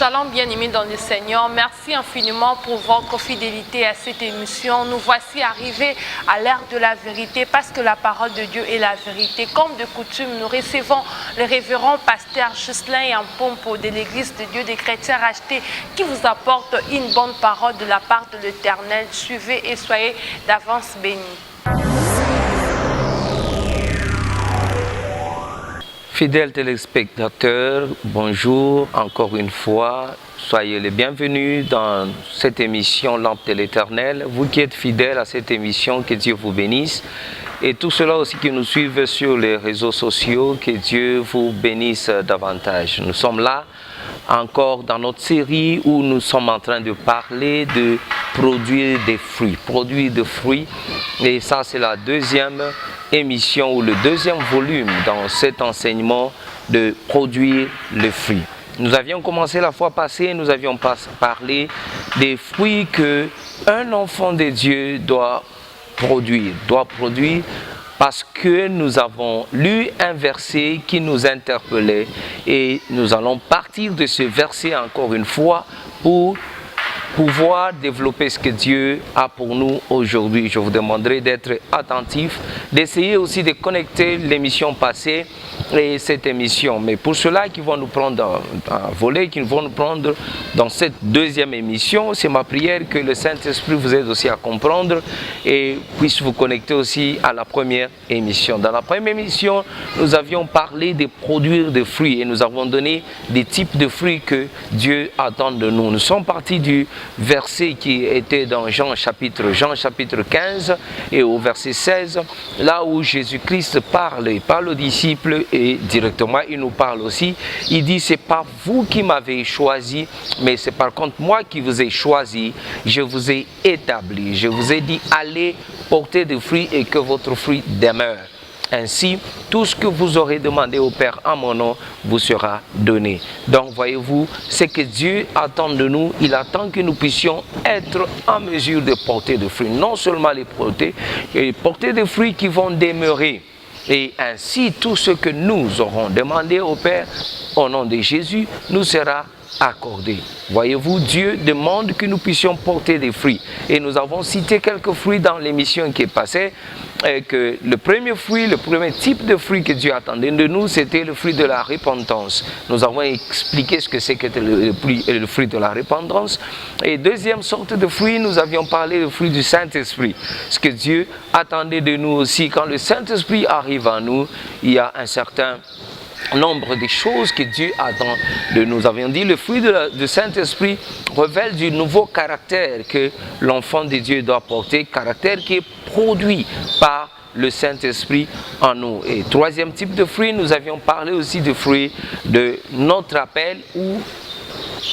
Shalom bien-aimés dans le Seigneur, merci infiniment pour votre fidélité à cette émission. Nous voici arrivés à l'ère de la vérité parce que la parole de Dieu est la vérité. Comme de coutume, nous recevons le révérend pasteur Jocelyn Yampompo de l'Église de Dieu des chrétiens rachetés qui vous apporte une bonne parole de la part de l'Éternel. Suivez et soyez d'avance bénis. Fidèles téléspectateurs, bonjour encore une fois. Soyez les bienvenus dans cette émission Lampe de l'Éternel. Vous qui êtes fidèles à cette émission, que Dieu vous bénisse. Et tous ceux-là aussi qui nous suivent sur les réseaux sociaux, que Dieu vous bénisse davantage. Nous sommes là encore dans notre série où nous sommes en train de parler de produire des fruits. Produire des fruits. Et ça, c'est la deuxième émission ou le deuxième volume dans cet enseignement de produire les fruits. Nous avions commencé la fois passée, nous avions parlé des fruits que un enfant de Dieu doit produire parce que nous avons lu un verset qui nous interpellait et nous allons partir de ce verset encore une fois pour pouvoir développer ce que Dieu a pour nous aujourd'hui. Je vous demanderai d'être attentif, d'essayer aussi de connecter l'émission passée et cette émission. Mais pour ceux-là qui vont nous prendre un volet, qui vont nous prendre dans cette deuxième émission, c'est ma prière que le Saint-Esprit vous aide aussi à comprendre et puisse vous connecter aussi à la première émission. Dans la première émission, nous avions parlé de produire des fruits et nous avons donné des types de fruits que Dieu attend de nous. Nous sommes partis du verset qui était dans Jean chapitre 15 et au verset 16, là où Jésus-Christ parle aux disciples et directement il nous parle aussi. Il dit: c'est pas vous qui m'avez choisi, mais c'est par contre moi qui vous ai choisi. Je vous ai établi, je vous ai dit allez porter des fruits et que votre fruit demeure. Ainsi, tout ce que vous aurez demandé au Père en mon nom vous sera donné. Donc, voyez-vous, ce que Dieu attend de nous, il attend que nous puissions être en mesure de porter des fruits. Non seulement les porter des fruits qui vont demeurer. Et ainsi, tout ce que nous aurons demandé au Père, au nom de Jésus, nous sera accordé. Voyez-vous, Dieu demande que nous puissions porter des fruits. Et nous avons cité quelques fruits dans l'émission qui est passée. Que le premier fruit, le premier type de fruit que Dieu attendait de nous, c'était le fruit de la repentance. Nous avons expliqué ce que c'était le fruit de la repentance. Et deuxième sorte de fruit, nous avions parlé du fruit du Saint-Esprit. Ce que Dieu attendait de nous aussi. Quand le Saint-Esprit arrive à nous, il y a un certain nombre de choses que Dieu attend de nous. Nous avions dit le fruit du Saint-Esprit révèle du nouveau caractère que l'enfant de Dieu doit porter, caractère qui est produit par le Saint-Esprit en nous. Et troisième type de fruit, nous avions parlé aussi du fruit de notre appel ou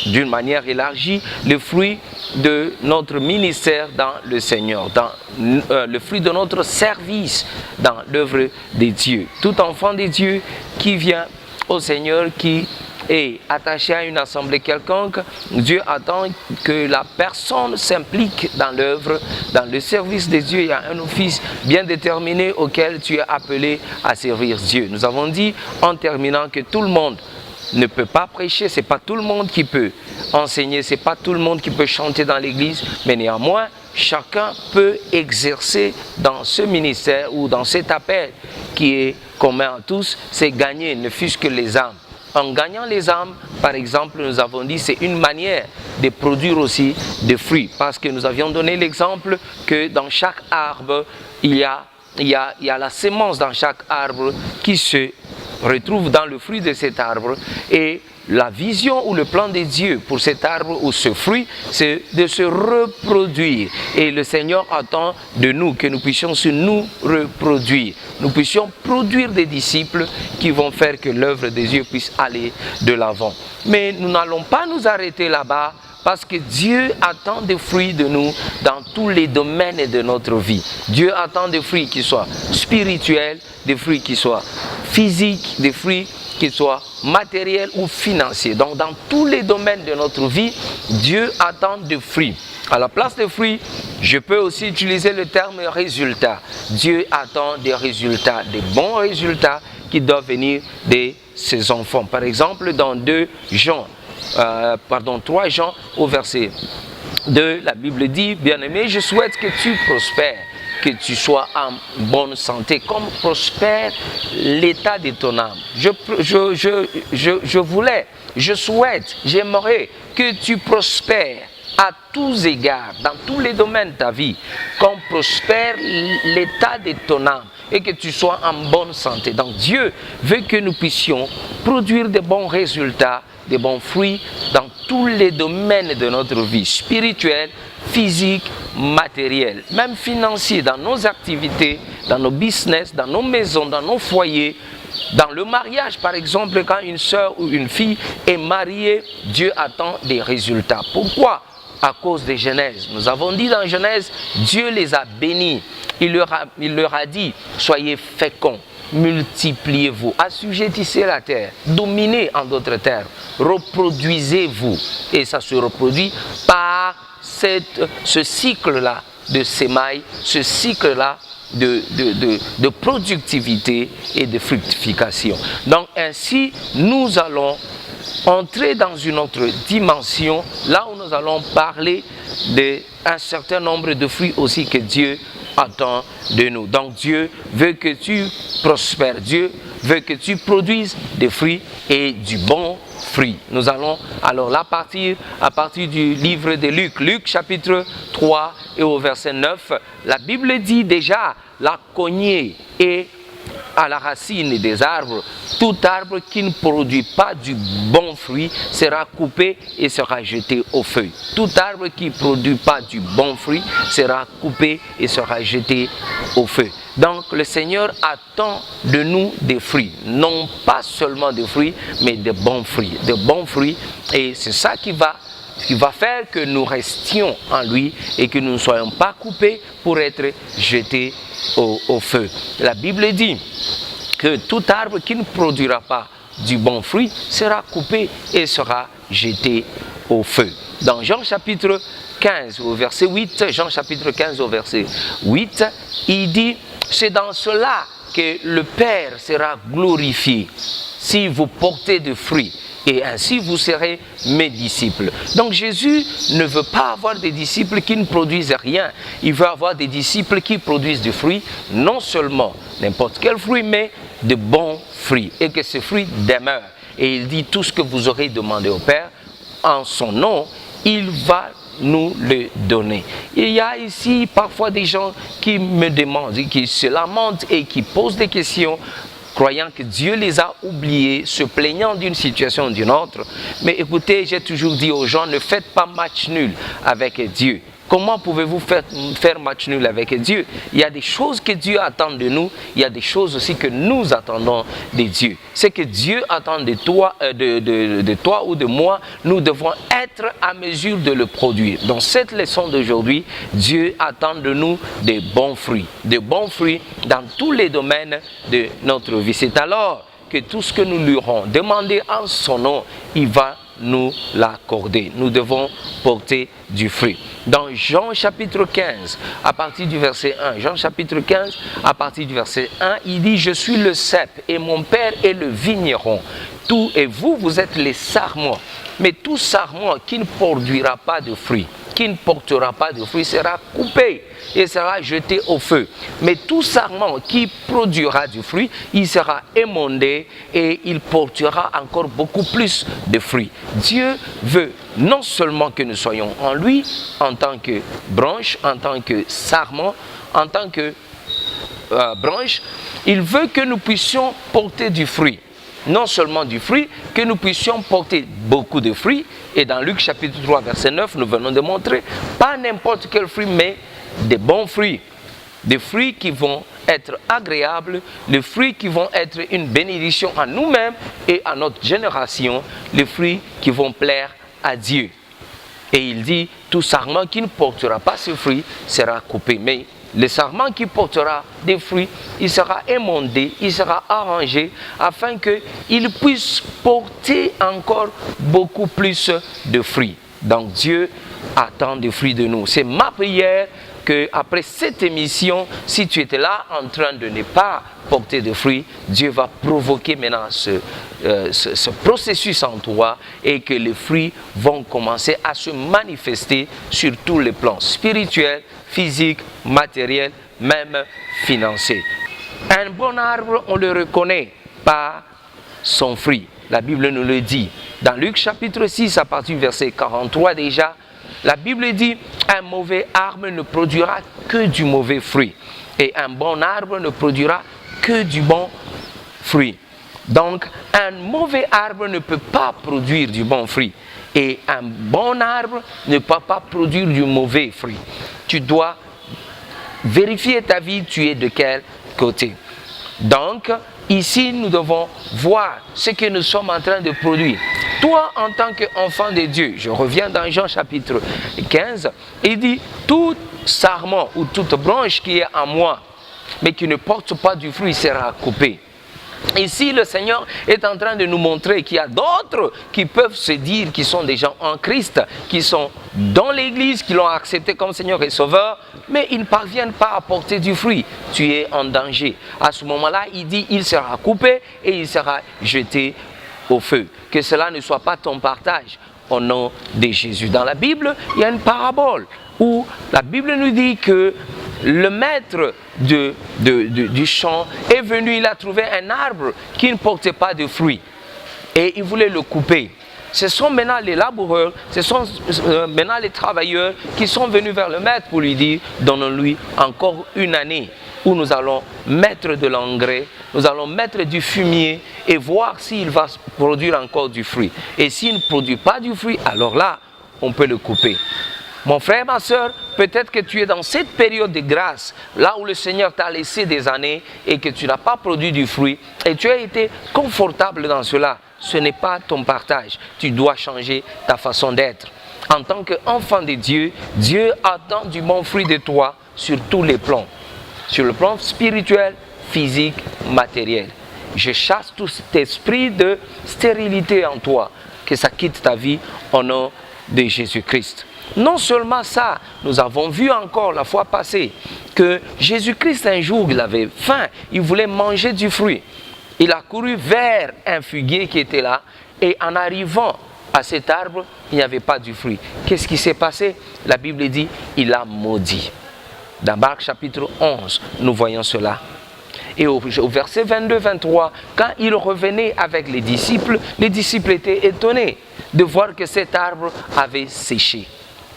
d'une manière élargie, le fruit de notre ministère dans le Seigneur, dans le fruit de notre service dans l'œuvre de Dieu. Tout enfant de Dieu qui vient au Seigneur, qui est attaché à une assemblée quelconque, Dieu attend que la personne s'implique dans l'œuvre, dans le service de Dieu. Il y a un office bien déterminé auquel tu es appelé à servir Dieu. Nous avons dit en terminant que tout le monde ne peut pas prêcher, c'est pas tout le monde qui peut enseigner, c'est pas tout le monde qui peut chanter dans l'église, mais néanmoins, chacun peut exercer dans ce ministère ou dans cet appel qui est commun à tous, c'est gagner, ne fût-ce que les âmes. En gagnant les âmes, par exemple, nous avons dit c'est une manière de produire aussi des fruits, parce que nous avions donné l'exemple que dans chaque arbre, il y a la sémence dans chaque arbre qui se retrouve dans le fruit de cet arbre et la vision ou le plan de Dieu pour cet arbre ou ce fruit, c'est de se reproduire. Et le Seigneur attend de nous que nous puissions nous reproduire. Nous puissions produire des disciples qui vont faire que l'œuvre de Dieu puisse aller de l'avant. Mais nous n'allons pas nous arrêter là-bas parce que Dieu attend des fruits de nous dans tous les domaines de notre vie. Dieu attend des fruits qui soient spirituels, des fruits qui soient physiques, des fruits qui soient matériels ou financiers. Donc dans tous les domaines de notre vie, Dieu attend des fruits. À la place des fruits, je peux aussi utiliser le terme résultat. Dieu attend des résultats, des bons résultats qui doivent venir de ses enfants. Par exemple, dans 2 Jean 3 Jean au verset 2, la Bible dit, bien-aimé, je souhaite que tu prospères, que tu sois en bonne santé, comme prospère l'état de ton âme. Je souhaite, j'aimerais que tu prospères à tous égards, dans tous les domaines de ta vie, comme prospère l'état de ton âme et que tu sois en bonne santé. Donc Dieu veut que nous puissions produire de bons résultats, de bons fruits dans tous les domaines de notre vie, spirituelle, physique, matérielle, même financier, dans nos activités, dans nos business, dans nos maisons, dans nos foyers. Dans le mariage, par exemple, quand une sœur ou une fille est mariée, Dieu attend des résultats. Pourquoi? À cause de Genèse. Nous avons dit dans Genèse, Dieu les a bénis. Il leur a dit, soyez féconds, multipliez-vous, assujettissez la terre, dominez en d'autres termes, reproduisez-vous. Et ça se reproduit par ce cycle-là de sémailles, ce cycle-là de productivité et de fructification. Donc ainsi, nous allons entrer dans une autre dimension, là où nous allons parler d'un certain nombre de fruits aussi que Dieu attend de nous. Donc Dieu veut que tu prospères, Dieu veut que tu produises des fruits et du bon fruit. Nous allons alors là à partir du livre de Luc chapitre 3 et au verset 9, la Bible dit déjà, la cognée est à la racine des arbres, tout arbre qui ne produit pas du bon fruit sera coupé et sera jeté au feu. Tout arbre qui ne produit pas du bon fruit sera coupé et sera jeté au feu. Donc le Seigneur attend de nous des fruits, non pas seulement des fruits, mais de bons fruits. De bons fruits, et c'est ça qui va faire que nous restions en lui et que nous ne soyons pas coupés pour être jetés au feu. La Bible dit que tout arbre qui ne produira pas du bon fruit sera coupé et sera jeté au feu. Dans Jean chapitre 15 au verset 8, Jean chapitre 15 au verset 8, il dit, c'est dans cela que le Père sera glorifié, si vous portez de fruits. Et ainsi vous serez mes disciples. Donc Jésus ne veut pas avoir des disciples qui ne produisent rien. Il veut avoir des disciples qui produisent du fruit, non seulement n'importe quel fruit, mais de bons fruits. Et que ces fruits demeurent. Et il dit, tout ce que vous aurez demandé au Père, en son nom, il va nous le donner. Il y a ici parfois des gens qui me demandent, qui se lamentent et qui posent des questions, croyant que Dieu les a oubliés, se plaignant d'une situation ou d'une autre. Mais écoutez, j'ai toujours dit aux gens, ne faites pas match nul avec Dieu. Comment pouvez-vous faire match nul avec Dieu? Il y a des choses que Dieu attend de nous, il y a des choses aussi que nous attendons de Dieu. Ce que Dieu attend de toi, de toi ou de moi, nous devons être à mesure de le produire. Dans cette leçon d'aujourd'hui, Dieu attend de nous des bons fruits dans tous les domaines de notre vie. C'est alors que tout ce que nous lui aurons demandé en son nom, il va nous l'accorder. Nous devons porter du fruit. Dans Jean chapitre 15, à partir du verset 1, Jean chapitre 15, à partir du verset 1, il dit, je suis le cep et mon Père est le vigneron. Tout et vous, vous êtes les sarments. Mais tout sarment qui ne produira pas de fruits, qui ne portera pas de fruits, sera coupé et sera jeté au feu. Mais tout sarment qui produira du fruit, il sera émondé et il portera encore beaucoup plus de fruits. Dieu veut non seulement que nous soyons en lui, en tant que branche, en tant que sarment, en tant que branche, il veut que nous puissions porter du fruit. Non seulement du fruit, que nous puissions porter beaucoup de fruits. Et dans Luc chapitre 3 verset 9, nous venons de montrer, pas n'importe quel fruit, mais des bons fruits. Des fruits qui vont être agréables, des fruits qui vont être une bénédiction à nous-mêmes et à notre génération, les fruits qui vont plaire à Dieu. Et il dit, tout sarment qui ne portera pas ce fruit sera coupé. Mais le sarment qui portera des fruits, il sera émondé, il sera arrangé afin qu'il puisse porter encore beaucoup plus de fruits. Donc Dieu attend des fruits de nous. C'est ma prière qu'après cette émission, si tu étais là en train de ne pas porter de fruits, Dieu va provoquer maintenant ce processus en toi et que les fruits vont commencer à se manifester sur tous les plans spirituels, physiques, matériels, même financiers. Un bon arbre, on le reconnaît par son fruit. La Bible nous le dit. Dans Luc chapitre 6, à partir du verset 43 déjà, la Bible dit « Un mauvais arbre ne produira que du mauvais fruit, et un bon arbre ne produira que du bon fruit. » Donc, un mauvais arbre ne peut pas produire du bon fruit, et un bon arbre ne peut pas produire du mauvais fruit. Tu dois vérifier ta vie, tu es de quel côté. Donc, ici, nous devons voir ce que nous sommes en train de produire. Toi, en tant qu'enfant de Dieu, je reviens dans Jean chapitre 15, il dit, tout sarment ou toute branche qui est en moi, mais qui ne porte pas du fruit, sera coupée. Ici, le Seigneur est en train de nous montrer qu'il y a d'autres qui peuvent se dire qu'ils sont des gens en Christ, qui sont dans l'Église, qui l'ont accepté comme Seigneur et Sauveur, mais ils ne parviennent pas à porter du fruit. Tu es en danger. À ce moment-là, il dit, il sera coupé et il sera jeté au feu. Que cela ne soit pas ton partage au nom de Jésus. Dans la Bible, il y a une parabole où la Bible nous dit que le maître du champ est venu, il a trouvé un arbre qui ne portait pas de fruits et il voulait le couper. Ce sont maintenant les laboureurs, ce sont maintenant les travailleurs qui sont venus vers le maître pour lui dire, donnons-lui encore une année où nous allons mettre de l'engrais, nous allons mettre du fumier et voir s'il va produire encore du fruit. Et s'il ne produit pas du fruit, alors là, on peut le couper. Mon frère, ma soeur, peut-être que tu es dans cette période de grâce, là où le Seigneur t'a laissé des années et que tu n'as pas produit du fruit et tu as été confortable dans cela. Ce n'est pas ton partage. Tu dois changer ta façon d'être. En tant qu'enfant de Dieu, Dieu attend du bon fruit de toi sur tous les plans. Sur le plan spirituel, physique, matériel. Je chasse tout cet esprit de stérilité en toi, que ça quitte ta vie au nom de Jésus-Christ. Non seulement ça, nous avons vu encore la fois passée que Jésus-Christ un jour, il avait faim, il voulait manger du fruit. Il a couru vers un figuier qui était là et en arrivant à cet arbre, il n'y avait pas du fruit. Qu'est-ce qui s'est passé? La Bible dit, il a maudit. Dans Marc chapitre 11, nous voyons cela. Et au verset 22-23, quand il revenait avec les disciples étaient étonnés de voir que cet arbre avait séché.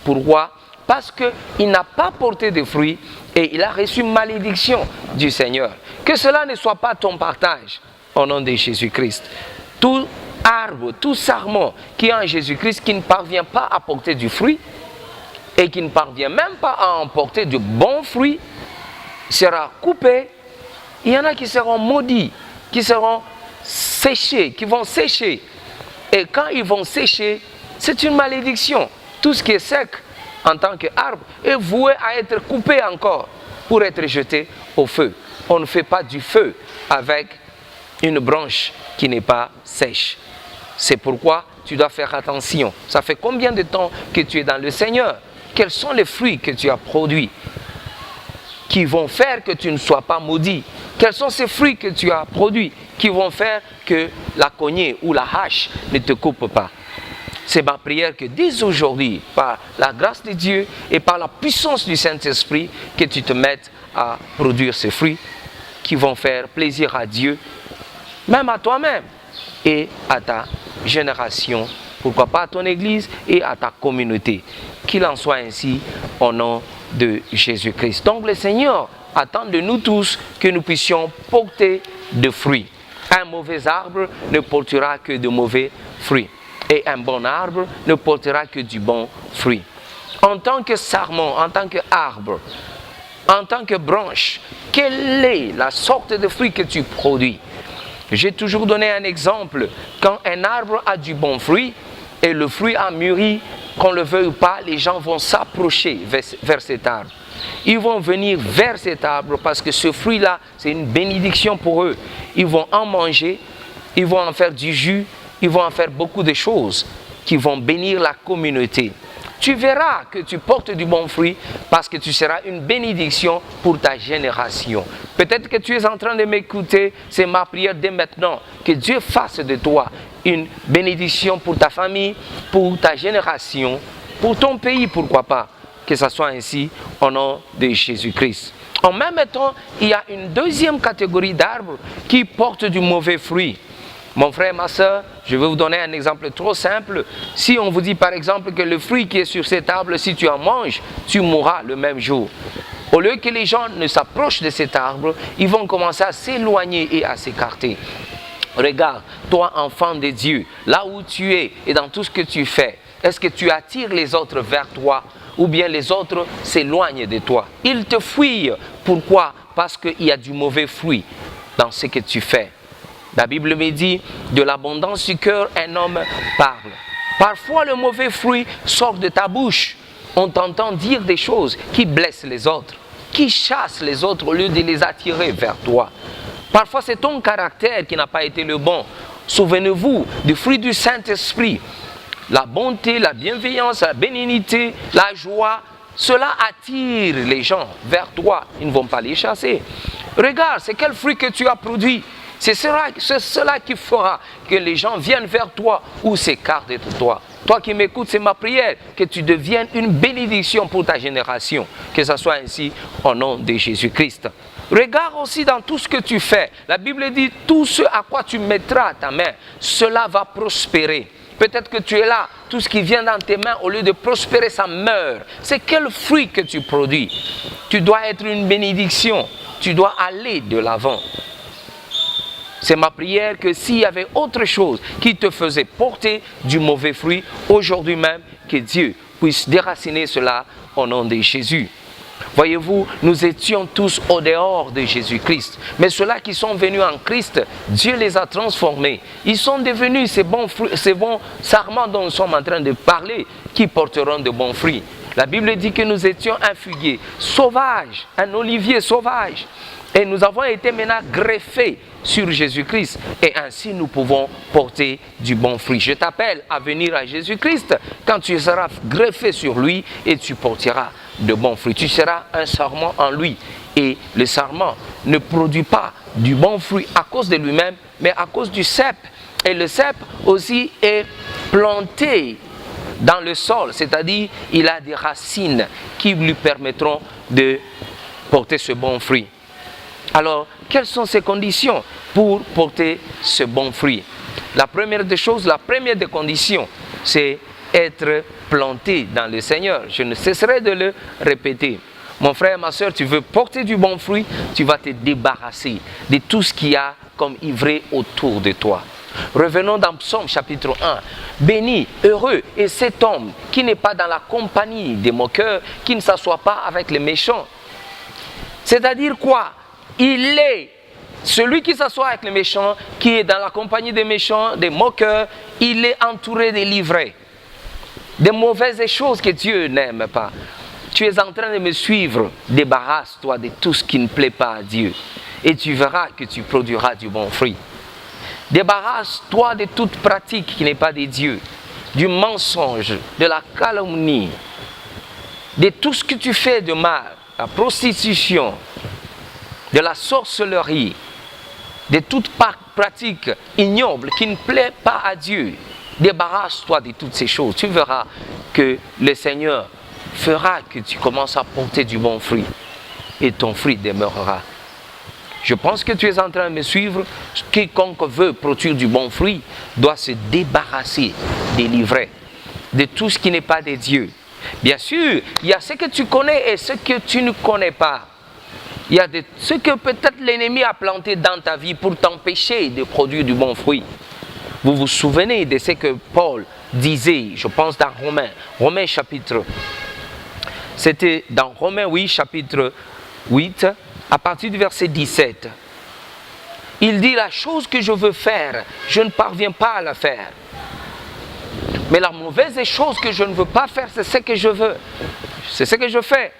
Pourquoi? Parce qu'il n'a pas porté de fruits et il a reçu malédiction du Seigneur. Que cela ne soit pas ton partage au nom de Jésus-Christ. Tout arbre, tout sarment qui est en Jésus-Christ, qui ne parvient pas à porter du fruit et qui ne parvient même pas à en porter de bons fruits, sera coupé. Il y en a qui seront maudits, qui seront séchés, qui vont sécher. Et quand ils vont sécher, c'est une malédiction. Tout ce qui est sec en tant qu'arbre est voué à être coupé encore pour être jeté au feu. On ne fait pas du feu avec une branche qui n'est pas sèche. C'est pourquoi tu dois faire attention. Ça fait combien de temps que tu es dans le Seigneur? Quels sont les fruits que tu as produits qui vont faire que tu ne sois pas maudit? Quels sont ces fruits que tu as produits qui vont faire que la cognée ou la hache ne te coupe pas? C'est ma prière que dès aujourd'hui, par la grâce de Dieu et par la puissance du Saint-Esprit, que tu te mettes à produire ces fruits qui vont faire plaisir à Dieu, même à toi-même et à ta génération, pourquoi pas à ton église et à ta communauté. Qu'il en soit ainsi au nom de Jésus-Christ. Donc le Seigneur attend de nous tous que nous puissions porter de fruits. Un mauvais arbre ne portera que de mauvais fruits. Et un bon arbre ne portera que du bon fruit. En tant que sarment, en tant qu'arbre, en tant que branche, quelle est la sorte de fruit que tu produis? J'ai toujours donné un exemple. Quand un arbre a du bon fruit et le fruit a mûri, qu'on le veuille ou pas, les gens vont s'approcher vers cet arbre. Ils vont venir vers cet arbre parce que ce fruit-là, c'est une bénédiction pour eux. Ils vont en manger, ils vont en faire du jus, ils vont en faire beaucoup de choses qui vont bénir la communauté. tu verras que tu portes du bon fruit parce que tu seras une bénédiction pour ta génération. Peut-être que tu es en train de m'écouter, c'est ma prière dès maintenant, que Dieu fasse de toi une bénédiction pour ta famille, pour ta génération, pour ton pays, pourquoi pas, que ça soit ainsi au nom de Jésus-Christ. En même temps, il y a une deuxième catégorie d'arbres qui portent du mauvais fruit. Mon frère, ma soeur, je vais vous donner un exemple trop simple. Si on vous dit par exemple que le fruit qui est sur cet arbre, si tu en manges, tu mourras le même jour. Au lieu que les gens ne s'approchent de cet arbre, ils vont commencer à s'éloigner et à s'écarter. Regarde, toi enfant de Dieu, là où tu es et dans tout ce que tu fais, est-ce que tu attires les autres vers toi ou bien les autres s'éloignent de toi? Ils te fuient. Pourquoi? Parce qu'il y a du mauvais fruit dans ce que tu fais. La Bible me dit, de l'abondance du cœur, un homme parle. Parfois, le mauvais fruit sort de ta bouche. On t'entend dire des choses qui blessent les autres, qui chassent les autres au lieu de les attirer vers toi. Parfois, c'est ton caractère qui n'a pas été le bon. Souvenez-vous du fruit du Saint-Esprit. La bonté, la bienveillance, la bénignité, la joie, cela attire les gens vers toi. Ils ne vont pas les chasser. Regarde, c'est quel fruit que tu as produit. C'est cela qui fera que les gens viennent vers toi ou s'écartent de toi. Toi qui m'écoutes, c'est ma prière, que tu deviennes une bénédiction pour ta génération. Que ce soit ainsi au nom de Jésus-Christ. Regarde aussi dans tout ce que tu fais. La Bible dit, tout ce à quoi tu mettras ta main, cela va prospérer. Peut-être que tu es là, tout ce qui vient dans tes mains, au lieu de prospérer, ça meurt. C'est quel fruit que tu produis? Tu dois être une bénédiction. Tu dois aller de l'avant. C'est ma prière que s'il y avait autre chose qui te faisait porter du mauvais fruit, aujourd'hui même, que Dieu puisse déraciner cela au nom de Jésus. Voyez-vous, nous étions tous au dehors de Jésus-Christ. Mais ceux-là qui sont venus en Christ, Dieu les a transformés. Ils sont devenus ces bons fruits, ces bons sarments dont nous sommes en train de parler, qui porteront de bons fruits. La Bible dit que nous étions un figuier sauvage, un olivier sauvage. Et nous avons été maintenant greffés sur Jésus-Christ. Et ainsi nous pouvons porter du bon fruit. Je t'appelle à venir à Jésus-Christ quand tu seras greffé sur lui et tu porteras de bons fruits. Tu seras un sarment en lui. Et le sarment ne produit pas du bon fruit à cause de lui-même, mais à cause du cep. Et le cep aussi est planté dans le sol, c'est-à-dire il a des racines qui lui permettront de porter ce bon fruit. Alors, quelles sont ces conditions pour porter ce bon fruit? La première des choses, la première des conditions, c'est être planté dans le Seigneur. Je ne cesserai de le répéter. Mon frère, ma soeur, tu veux porter du bon fruit, tu vas te débarrasser de tout ce qu'il y a comme ivraie autour de toi. Revenons dans Psaume chapitre 1. Béni, heureux est cet homme qui n'est pas dans la compagnie des moqueurs, qui ne s'assoit pas avec les méchants. C'est-à-dire quoi? Il est celui qui s'assoit avec les méchants, qui est dans la compagnie des méchants, des moqueurs, il est entouré des livrets, des mauvaises choses que Dieu n'aime pas. Tu es en train de me suivre, débarrasse-toi de tout ce qui ne plaît pas à Dieu et tu verras que tu produiras du bon fruit. Débarrasse-toi de toute pratique qui n'est pas de Dieu, du mensonge, de la calomnie, de tout ce que tu fais de mal, la prostitution, de la sorcellerie, de toute pratique ignoble qui ne plaît pas à Dieu. Débarrasse-toi de toutes ces choses. Tu verras que le Seigneur fera que tu commences à porter du bon fruit et ton fruit demeurera. Je pense que tu es en train de me suivre. Quiconque veut produire du bon fruit doit se débarrasser des livrets, de tout ce qui n'est pas de Dieu. Bien sûr, il y a ce que tu connais et ce que tu ne connais pas. Il y a ce que peut-être l'ennemi a planté dans ta vie pour t'empêcher de produire du bon fruit. Vous vous souvenez de ce que Paul disait, je pense dans Romains chapitre. C'était dans Romains, oui, chapitre 8, à partir du verset 17. Il dit, la chose que je veux faire, je ne parviens pas à la faire. Mais la mauvaise chose que je ne veux pas faire, c'est ce que je veux. C'est ce que je fais.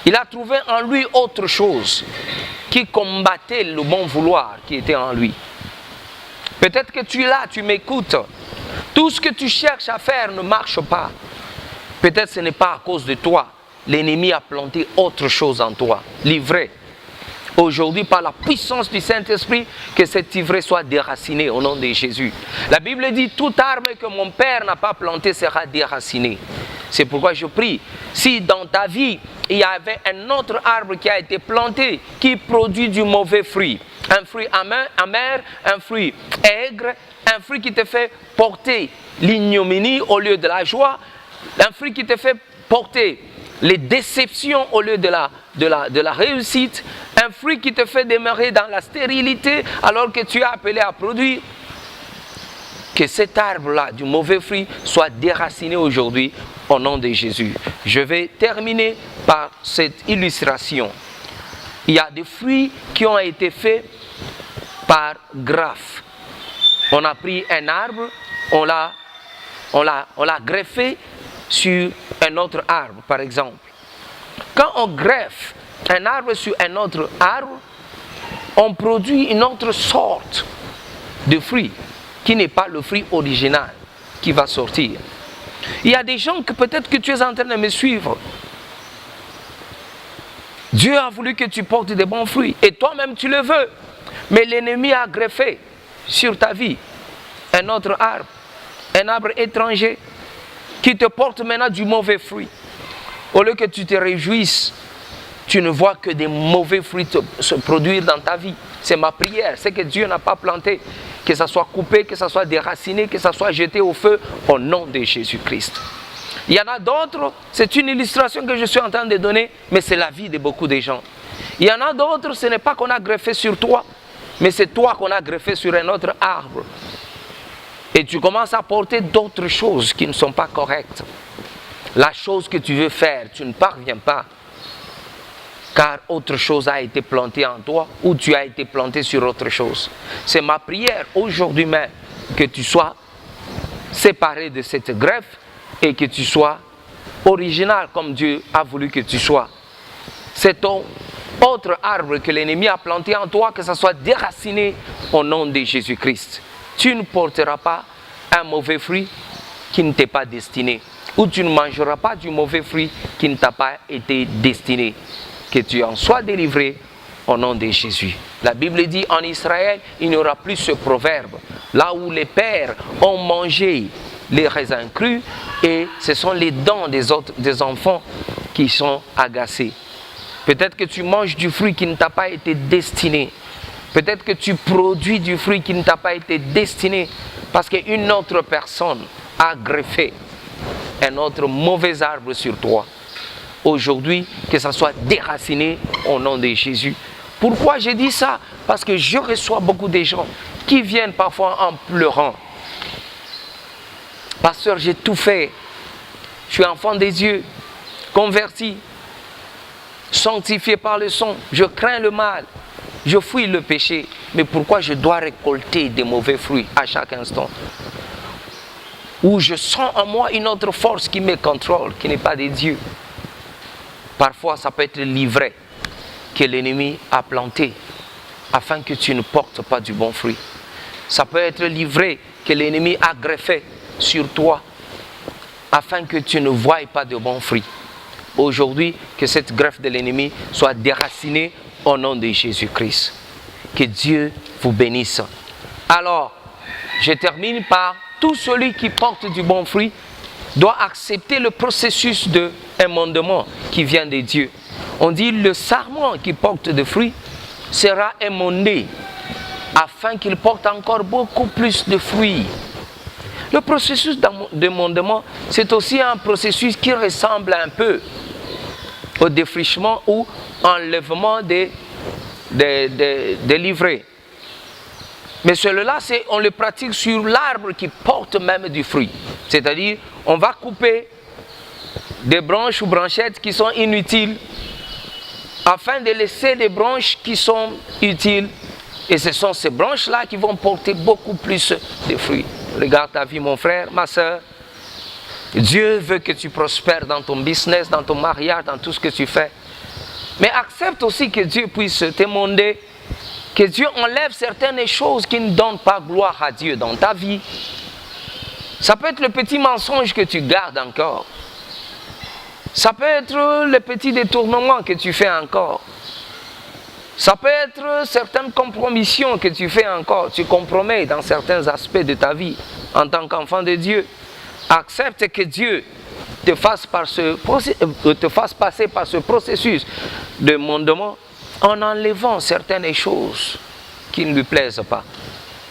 Il a trouvé en lui autre chose qui combattait le bon vouloir qui était en lui. Peut-être que tu es là, tu m'écoutes. Tout ce que tu cherches à faire ne marche pas. Peut-être ce n'est pas à cause de toi. L'ennemi a planté autre chose en toi, l'ivraie. Aujourd'hui, par la puissance du Saint-Esprit, que cette ivraie soit déracinée au nom de Jésus. La Bible dit, toute arbre que mon Père n'a pas planté sera déracinée. C'est pourquoi je prie, si dans ta vie, il y avait un autre arbre qui a été planté, qui produit du mauvais fruit, un fruit amer, un fruit aigre, un fruit qui te fait porter l'ignominie au lieu de la joie, un fruit qui te fait porter les déceptions au lieu de la réussite, un fruit qui te fait demeurer dans la stérilité alors que tu es appelé à produire. Que cet arbre-là, du mauvais fruit, soit déraciné aujourd'hui au nom de Jésus. Je vais terminer par cette illustration. Il y a des fruits qui ont été faits par greffe. On a pris un arbre, on l'a greffé sur un autre arbre, par exemple. Quand on greffe un arbre sur un autre arbre, on produit une autre sorte de fruit qui n'est pas le fruit original qui va sortir. Il y a des gens que peut-être que tu es en train de me suivre. Dieu a voulu que tu portes des bons fruits et toi-même tu le veux. Mais l'ennemi a greffé sur ta vie un autre arbre, un arbre étranger qui te porte maintenant du mauvais fruit. Au lieu que tu te réjouisses, tu ne vois que des mauvais fruits se produire dans ta vie. C'est ma prière, c'est que Dieu n'a pas planté, que ça soit coupé, que ça soit déraciné, que ça soit jeté au feu au nom de Jésus-Christ. Il y en a d'autres, c'est une illustration que je suis en train de donner, mais c'est la vie de beaucoup de gens. Il y en a d'autres, ce n'est pas qu'on a greffé sur toi, mais c'est toi qu'on a greffé sur un autre arbre. Et tu commences à porter d'autres choses qui ne sont pas correctes. La chose que tu veux faire, tu ne parviens pas. Car autre chose a été plantée en toi ou tu as été planté sur autre chose. C'est ma prière aujourd'hui même que tu sois séparé de cette greffe et que tu sois original comme Dieu a voulu que tu sois. C'est ton autre arbre que l'ennemi a planté en toi, que ça soit déraciné au nom de Jésus-Christ. Tu ne porteras pas un mauvais fruit qui ne t'est pas destiné. Ou tu ne mangeras pas du mauvais fruit qui ne t'a pas été destiné. Que tu en sois délivré au nom de Jésus. La Bible dit en Israël, il n'y aura plus ce proverbe. Là où les pères ont mangé les raisins crus et ce sont les dents des enfants qui sont agacés. Peut-être que tu manges du fruit qui ne t'a pas été destiné. Peut-être que tu produis du fruit qui ne t'a pas été destiné parce qu'une autre personne a greffé un autre mauvais arbre sur toi. Aujourd'hui, que ça soit déraciné au nom de Jésus. Pourquoi je dis ça? Parce que je reçois beaucoup de gens qui viennent parfois en pleurant. Pasteur, j'ai tout fait. Je suis enfant des dieux, converti, sanctifié par le sang. Je crains le mal, je fuis le péché. Mais pourquoi je dois récolter des mauvais fruits à chaque instant? Où je sens en moi une autre force qui me contrôle, qui n'est pas de Dieu. Parfois, ça peut être l'ivraie que l'ennemi a planté afin que tu ne portes pas du bon fruit. Ça peut être l'ivraie que l'ennemi a greffé sur toi afin que tu ne voies pas de bons fruits. Aujourd'hui, que cette greffe de l'ennemi soit déracinée au nom de Jésus-Christ. Que Dieu vous bénisse. Alors, je termine par tout celui qui porte du bon fruit doit accepter le processus d'émondement qui vient de Dieu. On dit le sarment qui porte des fruits sera émondé afin qu'il porte encore beaucoup plus de fruits. Le processus d'émondement, c'est aussi un processus qui ressemble un peu au défrichement ou enlèvement des livrées. Mais celui-là, on le pratique sur l'arbre qui porte même du fruit. C'est-à-dire, on va couper des branches ou branchettes qui sont inutiles afin de laisser des branches qui sont utiles. Et ce sont ces branches-là qui vont porter beaucoup plus de fruits. Regarde ta vie, mon frère, ma soeur. Dieu veut que tu prospères dans ton business, dans ton mariage, dans tout ce que tu fais. Mais accepte aussi que Dieu puisse t'émonder, que Dieu enlève certaines choses qui ne donnent pas gloire à Dieu dans ta vie. Ça peut être le petit mensonge que tu gardes encore. Ça peut être les petits détournements que tu fais encore. Ça peut être certaines compromissions que tu fais encore. Tu compromets dans certains aspects de ta vie en tant qu'enfant de Dieu. Accepte que Dieu te fasse passer par ce processus de mondement en enlevant certaines choses qui ne lui plaisent pas,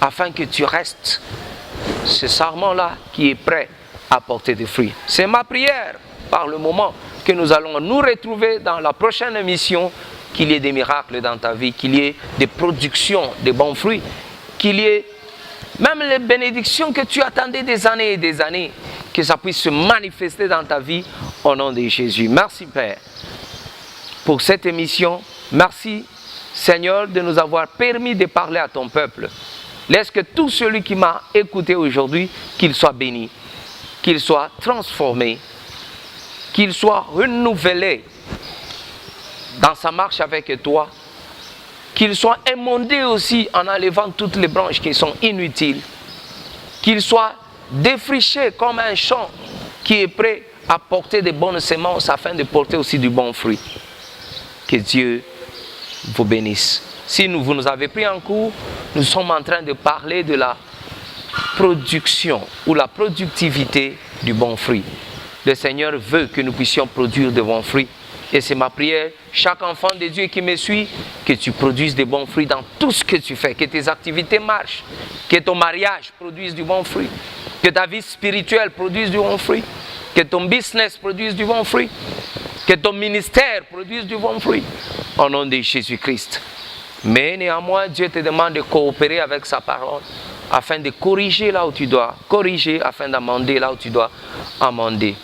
afin que tu restes ce sarment-là qui est prêt à porter des fruits. C'est ma prière par le moment que nous allons nous retrouver dans la prochaine émission, qu'il y ait des miracles dans ta vie, qu'il y ait des productions de bons fruits, qu'il y ait même les bénédictions que tu attendais des années et des années, que ça puisse se manifester dans ta vie au nom de Jésus. Merci Père pour cette émission. Merci Seigneur de nous avoir permis de parler à ton peuple. Laisse que tout celui qui m'a écouté aujourd'hui, qu'il soit béni, qu'il soit transformé, qu'il soit renouvelé dans sa marche avec toi, qu'il soit émondé aussi en enlevant toutes les branches qui sont inutiles, qu'il soit défriché comme un champ qui est prêt à porter de bonnes semences afin de porter aussi du bon fruit. Que Dieu vous bénisse. Si vous nous avez pris en cours, nous sommes en train de parler de la production ou la productivité du bon fruit. Le Seigneur veut que nous puissions produire de bons fruits. Et c'est ma prière, chaque enfant de Dieu qui me suit, que tu produises de bons fruits dans tout ce que tu fais, que tes activités marchent, que ton mariage produise du bon fruit, que ta vie spirituelle produise du bon fruit, que ton business produise du bon fruit, que ton ministère produise du bon fruit, au nom de Jésus-Christ. Mais néanmoins, Dieu te demande de coopérer avec sa parole, afin de corriger là où tu dois corriger, afin d'amender là où tu dois amender.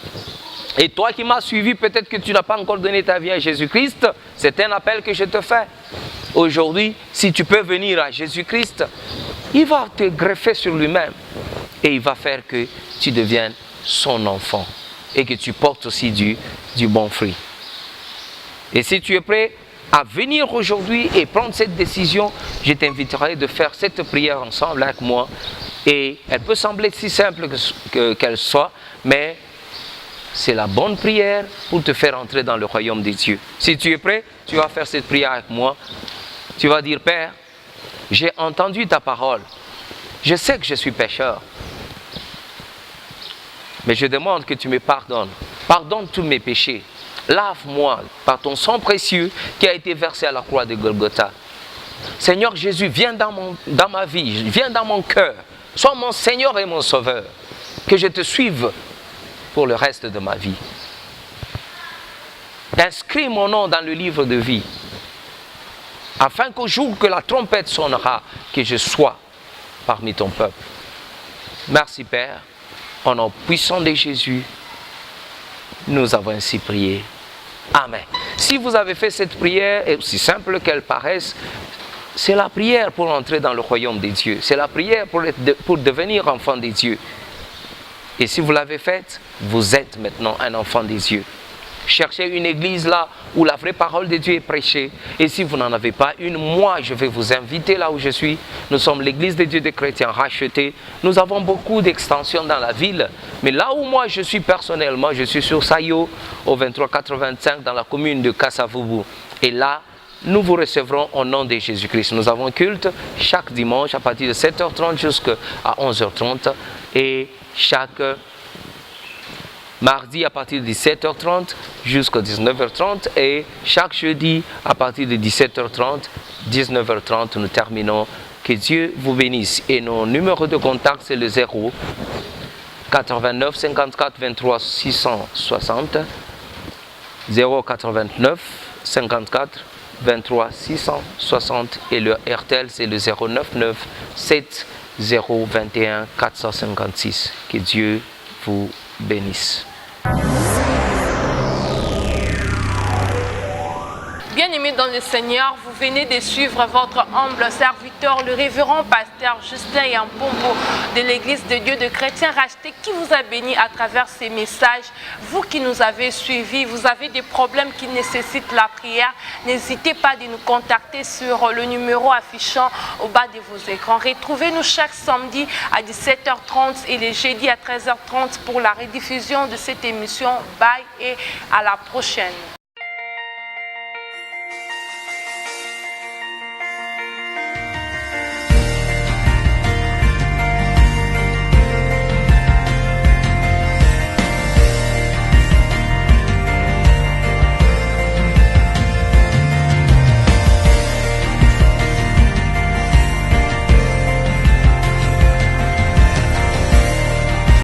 Et toi qui m'as suivi, peut-être que tu n'as pas encore donné ta vie à Jésus-Christ, c'est un appel que je te fais. Aujourd'hui, si tu peux venir à Jésus-Christ, il va te greffer sur lui-même et il va faire que tu deviennes son enfant et que tu portes aussi du bon fruit. Et si tu es prêt à venir aujourd'hui et prendre cette décision, je t'inviterai de faire cette prière ensemble avec moi. Et elle peut sembler si simple qu'elle soit, mais c'est la bonne prière pour te faire entrer dans le royaume des dieux. Si tu es prêt, tu vas faire cette prière avec moi. Tu vas dire, Père, j'ai entendu ta parole. Je sais que je suis pécheur. Mais je demande que tu me pardonnes. Pardonne tous mes péchés. Lave-moi par ton sang précieux qui a été versé à la croix de Golgotha. Seigneur Jésus, viens dans ma vie, viens dans mon cœur. Sois mon Seigneur et mon Sauveur. Que je te suive pour le reste de ma vie. Inscris mon nom dans le livre de vie, afin qu'au jour que la trompette sonnera, que je sois parmi ton peuple. Merci Père, au nom puissant de Jésus, nous avons ainsi prié. Amen. Si vous avez fait cette prière, et aussi simple qu'elle paraisse, c'est la prière pour entrer dans le royaume des dieux. C'est la prière pour devenir enfant des dieux. Et si vous l'avez faite, vous êtes maintenant un enfant des dieux. Cherchez une église là où la vraie parole de Dieu est prêchée. Et si vous n'en avez pas une, moi je vais vous inviter là où je suis. Nous sommes l'église des dieux des chrétiens rachetés. Nous avons beaucoup d'extensions dans la ville. Mais là où moi je suis personnellement, je suis sur Sayo, au 2385, dans la commune de Kasavubu. Et là, nous vous recevrons au nom de Jésus-Christ. Nous avons culte chaque dimanche à partir de 7h30 jusqu'à 11h30. Et chaque mardi à partir de 17h30 jusqu'à 19h30 et chaque jeudi à partir de 17h30, 19h30, nous terminons. Que Dieu vous bénisse. Et nos numéros de contact, c'est le 0 89 54 23 660, 0 89 54 23 660 et le RTL, c'est le 099 7 021 456. Que Dieu vous bénisse. Bien-aimés dans le Seigneur, vous venez de suivre votre humble serviteur, le révérend pasteur Justin Yampombo de l'Église de Dieu de Chrétiens Rachetés, qui vous a béni à travers ces messages. Vous qui nous avez suivis, vous avez des problèmes qui nécessitent la prière, n'hésitez pas de nous contacter sur le numéro affichant au bas de vos écrans. Retrouvez-nous chaque samedi à 17h30 et les jeudis à 13h30 pour la rediffusion de cette émission. Bye et à la prochaine.